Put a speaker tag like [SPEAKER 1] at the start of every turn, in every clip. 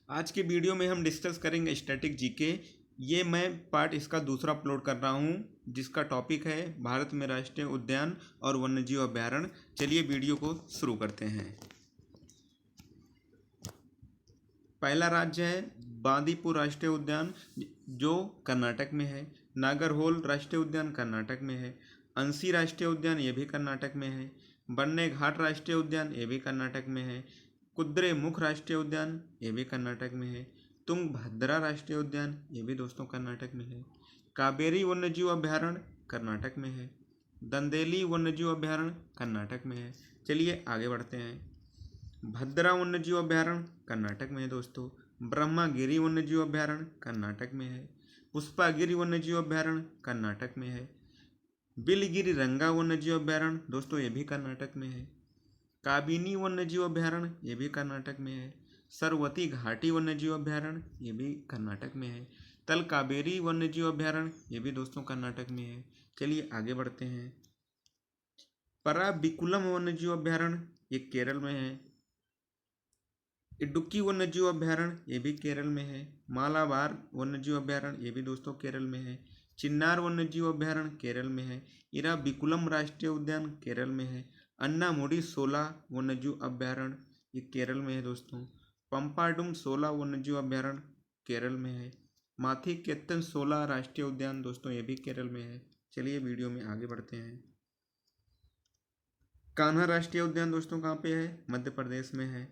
[SPEAKER 1] आज के वीडियो में हम डिस्कस करेंगे स्टैटिक जीके। ये मैं पार्ट इसका दूसरा अपलोड कर रहा हूँ, जिसका टॉपिक है भारत में राष्ट्रीय उद्यान और वन्यजीव अभयारण्य। चलिए वीडियो को शुरू करते हैं। पहला राज्य है बांदीपुर राष्ट्रीय उद्यान, जो कर्नाटक में है। नागरहोल राष्ट्रीय उद्यान कर्नाटक में है। अंसी राष्ट्रीय उद्यान ये भी कर्नाटक में है। बन्ने घाट राष्ट्रीय उद्यान ये भी कर्नाटक में है। कुद्रेमुख राष्ट्रीय उद्यान ये भी कर्नाटक में है। तुंगभद्रा राष्ट्रीय उद्यान ये भी दोस्तों कर्नाटक में है। कावेरी वन्यजीव अभयारण्य कर्नाटक में है। दंदेली वन्यजीव अभयारण्य कर्नाटक में है। चलिए आगे बढ़ते हैं। भद्रा वन्यजीव अभयारण्य कर्नाटक में है दोस्तों। ब्रह्मागिरी वन्यजीव अभयारण्य कर्नाटक में है। पुष्पागिरी वन्यजीव अभयारण्य कर्नाटक में है। बिलगिरी रंगा वन्यजीव अभयारण्य दोस्तों ये भी कर्नाटक में है। काबिनी वन्यजीव अभयारण्य ये भी कर्नाटक में है। सरवती घाटी वन्यजीव अभयारण्य ये भी कर्नाटक में है। तल कावेरी वन्यजीव अभयारण्य ये भी दोस्तों कर्नाटक में है। चलिए आगे बढ़ते हैं। पराबिकुलम वन्यजीव अभयारण्य ये केरल में है। इडुक्की वन्यजीव अभयारण्य ये भी केरल में है। मालाबार वन्यजीव अभयारण्य ये भी दोस्तों केरल में है। चिन्नार वन्यजीव अभयारण्य केरल में है। इराविकुलम राष्ट्रीय उद्यान केरल में है। अन्नामुडी 16 वन्यजीव अभयारण्य ये केरल में है दोस्तों। पंपाडुम 16 वन्यजीव अभयारण्य केरल में है। माथीकेतन 16 राष्ट्रीय उद्यान दोस्तों ये भी केरल में है। चलिए वीडियो में आगे बढ़ते हैं। कान्हा राष्ट्रीय उद्यान दोस्तों कहाँ पे है? मध्य प्रदेश में है।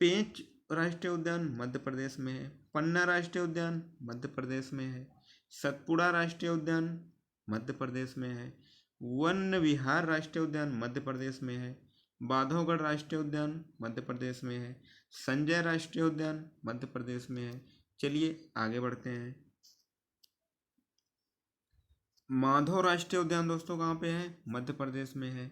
[SPEAKER 1] पेंच राष्ट्रीय उद्यान मध्य प्रदेश में है। पन्ना राष्ट्रीय उद्यान मध्य प्रदेश में है। सतपुड़ा राष्ट्रीय उद्यान मध्य प्रदेश में है। वन विहार राष्ट्रीय उद्यान मध्य प्रदेश में है। बांधवगढ़ राष्ट्रीय उद्यान मध्य प्रदेश में है। संजय राष्ट्रीय उद्यान मध्य प्रदेश में है। चलिए आगे बढ़ते हैं। माधव राष्ट्रीय उद्यान दोस्तों कहाँ पे है? मध्य प्रदेश में है।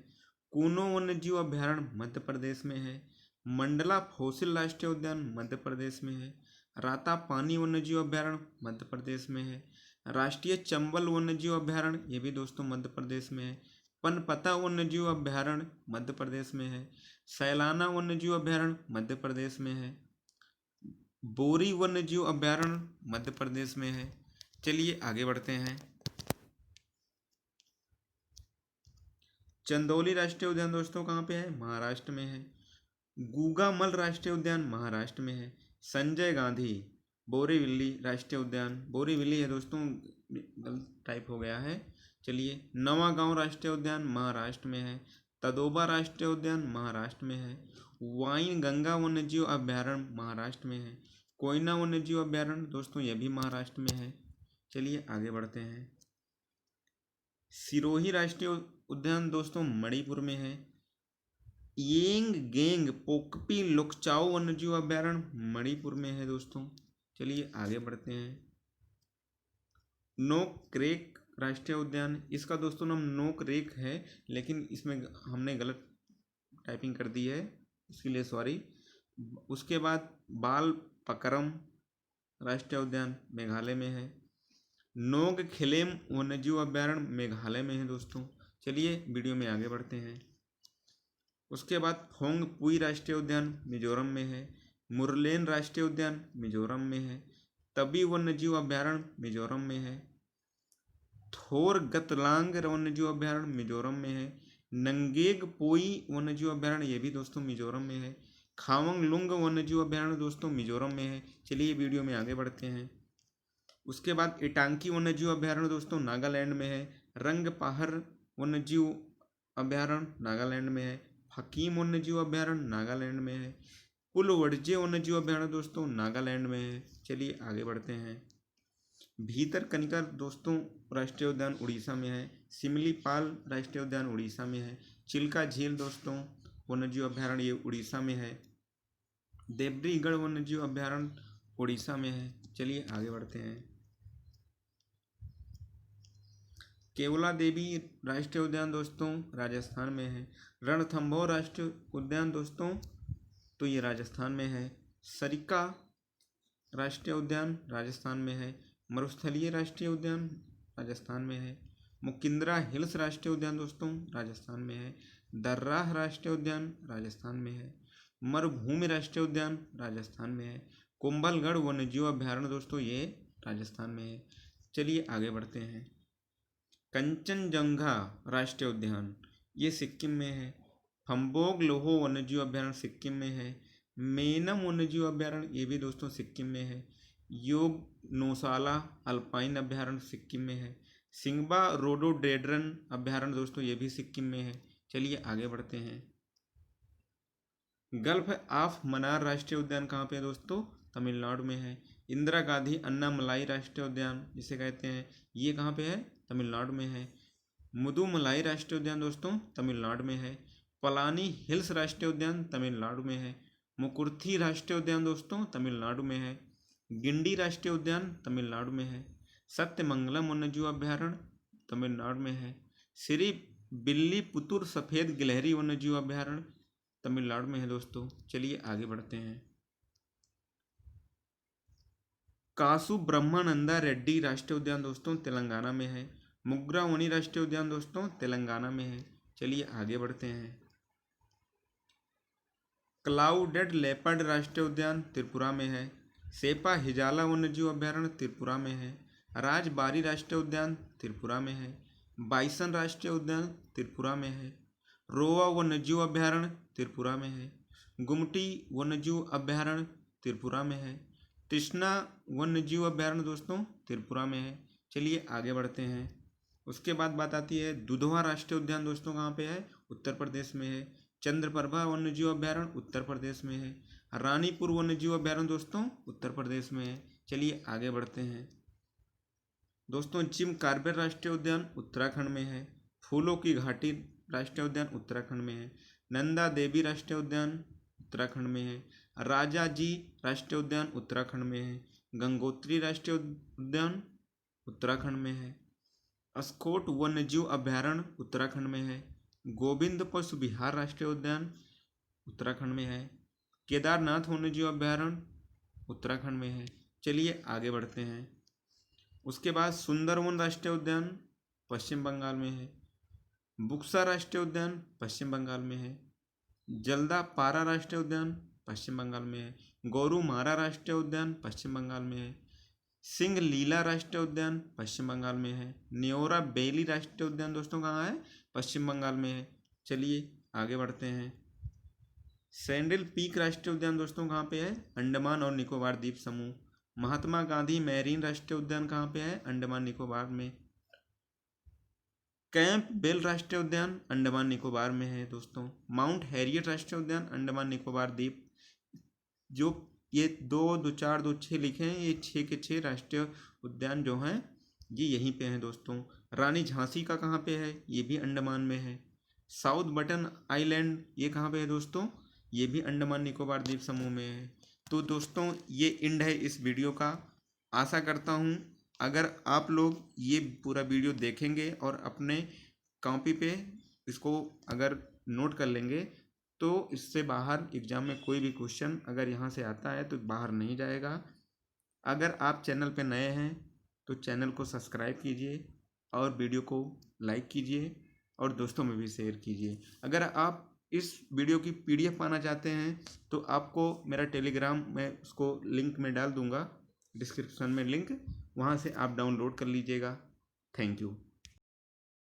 [SPEAKER 1] कूनो वन्यजीव अभयारण्य मध्य प्रदेश में है। मंडला फोसिल राष्ट्रीय उद्यान मध्य प्रदेश में है। राता पानी वन्यजीव अभयारण्य मध्य प्रदेश में है। राष्ट्रीय चंबल वन्यजीव अभयारण्य ये भी दोस्तों मध्य प्रदेश में है। पनपता वन्यजीव अभयारण्य मध्य प्रदेश में है। सैलाना वन्यजीव अभयारण्य मध्य प्रदेश में है। बोरी वन्यजीव अभयारण्य मध्य प्रदेश में है। चलिए आगे बढ़ते हैं। चंदौली राष्ट्रीय उद्यान दोस्तों कहाँ पे है? महाराष्ट्र में है। गूगामल राष्ट्रीय उद्यान महाराष्ट्र में है। संजय गांधी बोरीवली राष्ट्रीय उद्यान बोरीवली है दोस्तों, गलत टाइप हो गया है। चलिए नवागांव राष्ट्रीय उद्यान महाराष्ट्र में है। तदोबा राष्ट्रीय उद्यान महाराष्ट्र में है। वाइन गंगा वन्यजीव अभयारण्य महाराष्ट्र में है। कोयना वन्यजीव अभयारण्य दोस्तों ये भी महाराष्ट्र में है। चलिए आगे बढ़ते हैं। सिरोही राष्ट्रीय उद्यान दोस्तों मणिपुर में है। येंग गेंग पोकपी लोकचाओ वन्यजीव अभयारण्य मणिपुर में है दोस्तों। चलिए आगे बढ़ते हैं। नोक क्रेक राष्ट्रीय उद्यान, इसका दोस्तों नाम नोक रेक है, लेकिन इसमें हमने गलत टाइपिंग कर दी है, इसके लिए सॉरी। उसके बाद बाल पकरम राष्ट्रीय उद्यान मेघालय में है। नोग खिलेम वन्यजीव अभयारण्य मेघालय में है दोस्तों। चलिए वीडियो में आगे बढ़ते हैं। उसके बाद फोंग पुई राष्ट्रीय उद्यान मिजोरम में है। मुरलेन राष्ट्रीय उद्यान मिजोरम में है। तबी वन्यजीव अभयारण्य मिजोरम में है। थोर गतलांग वन्यजीव अभयारण्य मिजोरम में है। नंगेग पोई वन्यजीव अभयारण्य ये भी दोस्तों मिजोरम में है। खावंग लुंग वन्यजीव अभयारण्य दोस्तों मिजोरम में है। चलिए वीडियो में आगे बढ़ते हैं। उसके बाद इटांकी वन्यजीव अभयारण्य दोस्तों नागालैंड में है। रंगपाहर वन्यजीव अभयारण्य नागालैंड में है। हकीम वन्यजीव अभयारण्य नागालैंड में है। पुलवडजे वन्यजीव अभयारण्य दोस्तों नागालैंड में है। चलिए आगे बढ़ते हैं। भीतरकनिका दोस्तों राष्ट्रीय उद्यान उड़ीसा में है। सिमलीपाल राष्ट्रीय उद्यान उड़ीसा में है। चिल्का झील दोस्तों वन्यजीव अभयारण्य ये उड़ीसा में है। देवरीगढ़ वन्यजीव अभयारण्य उड़ीसा में है। चलिए आगे बढ़ते हैं। केवला देवी राष्ट्रीय उद्यान दोस्तों राजस्थान में है। रणथंभौर राष्ट्रीय उद्यान दोस्तों तो ये राजस्थान में है। सरिका राष्ट्रीय उद्यान राजस्थान में है। मरुस्थलीय राष्ट्रीय उद्यान राजस्थान में है। मुकिंद्रा हिल्स राष्ट्रीय उद्यान दोस्तों राजस्थान में है। दर्राह राष्ट्रीय उद्यान राजस्थान में है। मरुभूमि राष्ट्रीय उद्यान राजस्थान में है। कुंभलगढ़ वन्यजीव अभ्यारण्य दोस्तों ये राजस्थान में है। चलिए आगे बढ़ते हैं। कंचनजंगा राष्ट्रीय उद्यान ये सिक्किम में है। फम्बोक लोहो वन्यजीव अभ्यारण्य सिक्किम में है। मेनम वन्यजीव अभ्यारण्य ये भी दोस्तों सिक्किम में है। योग नौसाला अल्पाइन अभ्यारण्य सिक्किम में है। सिंगबा रोडोडेंड्रन अभ्यारण्य दोस्तों ये भी सिक्किम में है। चलिए आगे बढ़ते हैं। गल्फ ऑफ मन्नार राष्ट्रीय उद्यान कहाँ पे है दोस्तों? तमिलनाडु में है। इंदिरा गांधी अन्नामलाई राष्ट्रीय उद्यान जिसे कहते हैं ये कहाँ पे है? तमिलनाडु में है। मुदुमलाई राष्ट्रीय उद्यान दोस्तों तमिलनाडु में है। पलानी हिल्स राष्ट्रीय उद्यान तमिलनाडु में है। मुकुर्थी राष्ट्रीय उद्यान दोस्तों तमिलनाडु में है। गिंडी राष्ट्रीय उद्यान तमिलनाडु में है। सत्यमंगलम वन्यजीव अभ्यारण्य तमिलनाडु में है। श्री बिल्लीपुतुर सफ़ेद गिलहरी वन्यजीव अभ्यारण्य तमिलनाडु में है दोस्तों। चलिए आगे बढ़ते हैं। कासु ब्रह्मानंदा रेड्डी राष्ट्रीय उद्यान दोस्तों तेलंगाना में है। मुग्रावनी राष्ट्रीय उद्यान दोस्तों तेलंगाना में है। चलिए आगे बढ़ते हैं। क्लाउडेड लेपर्ड राष्ट्रीय उद्यान त्रिपुरा में है। सेपा हिजाला वन्यजीव अभ्यारण्य त्रिपुरा में है। राजबारी राष्ट्रीय उद्यान त्रिपुरा में है। बाइसन राष्ट्रीय उद्यान त्रिपुरा में है। रोवा वन्यजीव अभ्यारण्य त्रिपुरा में है। गुमटी वन्यजीव अभ्यारण्य त्रिपुरा में है। तृष्णा वन्यजीव अभ्यारण्य दोस्तों त्रिपुरा में है। चलिए आगे बढ़ते हैं। उसके बाद बात आती है दुधवा राष्ट्रीय उद्यान दोस्तों कहाँ पे है? उत्तर प्रदेश में है। चंद्रप्रभा वन्यजीव अभ्यारण्य उत्तर प्रदेश में है। रानीपुर वन्यजीव अभ्यारण्य दोस्तों उत्तर प्रदेश में है। चलिए आगे बढ़ते हैं दोस्तों। जिम कार्बेट राष्ट्रीय उद्यान उत्तराखंड में है। फूलों की घाटी राष्ट्रीय उद्यान उत्तराखंड में है। नंदा देवी राष्ट्रीय उद्यान उत्तराखंड में है। राजा जी राष्ट्रीय उद्यान उत्तराखंड में है। गंगोत्री राष्ट्रीय उद्यान उत्तराखंड में है। अस्कोट वन्यजीव अभ्यारण्य उत्तराखंड में है। गोविंद पशु विहार राष्ट्रीय उद्यान उत्तराखंड में है। केदारनाथ वन्यजीव अभ्यारण्य उत्तराखंड में है। चलिए आगे बढ़ते हैं। उसके बाद सुंदरवन राष्ट्रीय उद्यान पश्चिम बंगाल में है। बुक्सा राष्ट्रीय उद्यान पश्चिम बंगाल में है। जल्दा पारा राष्ट्रीय उद्यान पश्चिम बंगाल में है। गोरुमारा राष्ट्रीय उद्यान पश्चिम बंगाल में है। सिंह लीला राष्ट्रीय उद्यान पश्चिम बंगाल में है। न्योरा बेली राष्ट्रीय उद्यान दोस्तों कहाँ है? पश्चिम बंगाल में है। चलिए आगे बढ़ते हैं। सैंडल पीक राष्ट्रीय उद्यान दोस्तों कहाँ पे है? अंडमान और निकोबार द्वीप समूह। महात्मा गांधी मैरीन राष्ट्रीय उद्यान कहाँ पे है? अंडमान निकोबार में। कैंप बेल राष्ट्रीय उद्यान अंडमान निकोबार में है दोस्तों। माउंट हैरियट राष्ट्रीय उद्यान अंडमान निकोबार द्वीप। जो ये 2, 2, 4, 2, 6 लिखे हैं ये 6 के 6 राष्ट्रीय उद्यान जो हैं ये यहीं पे हैं दोस्तों। रानी झांसी का कहाँ पे है? ये भी अंडमान में है। साउथ बटन आइलैंड ये कहाँ पे है दोस्तों? ये भी अंडमान निकोबार द्वीप समूह में है। तो दोस्तों ये एंड है इस वीडियो का। आशा करता हूँ अगर आप लोग ये पूरा वीडियो देखेंगे और अपने कॉपी पे इसको अगर नोट कर लेंगे तो इससे बाहर एग्ज़ाम में कोई भी क्वेश्चन अगर यहाँ से आता है तो बाहर नहीं जाएगा। अगर आप चैनल पे नए हैं तो चैनल को सब्सक्राइब कीजिए और वीडियो को लाइक कीजिए और दोस्तों में भी शेयर कीजिए। अगर आप इस वीडियो की PDF पाना चाहते हैं तो आपको मेरा टेलीग्राम में उसको लिंक में डाल दूँगा, डिस्क्रिप्शन में लिंक, वहाँ से आप डाउनलोड कर लीजिएगा। Thank you.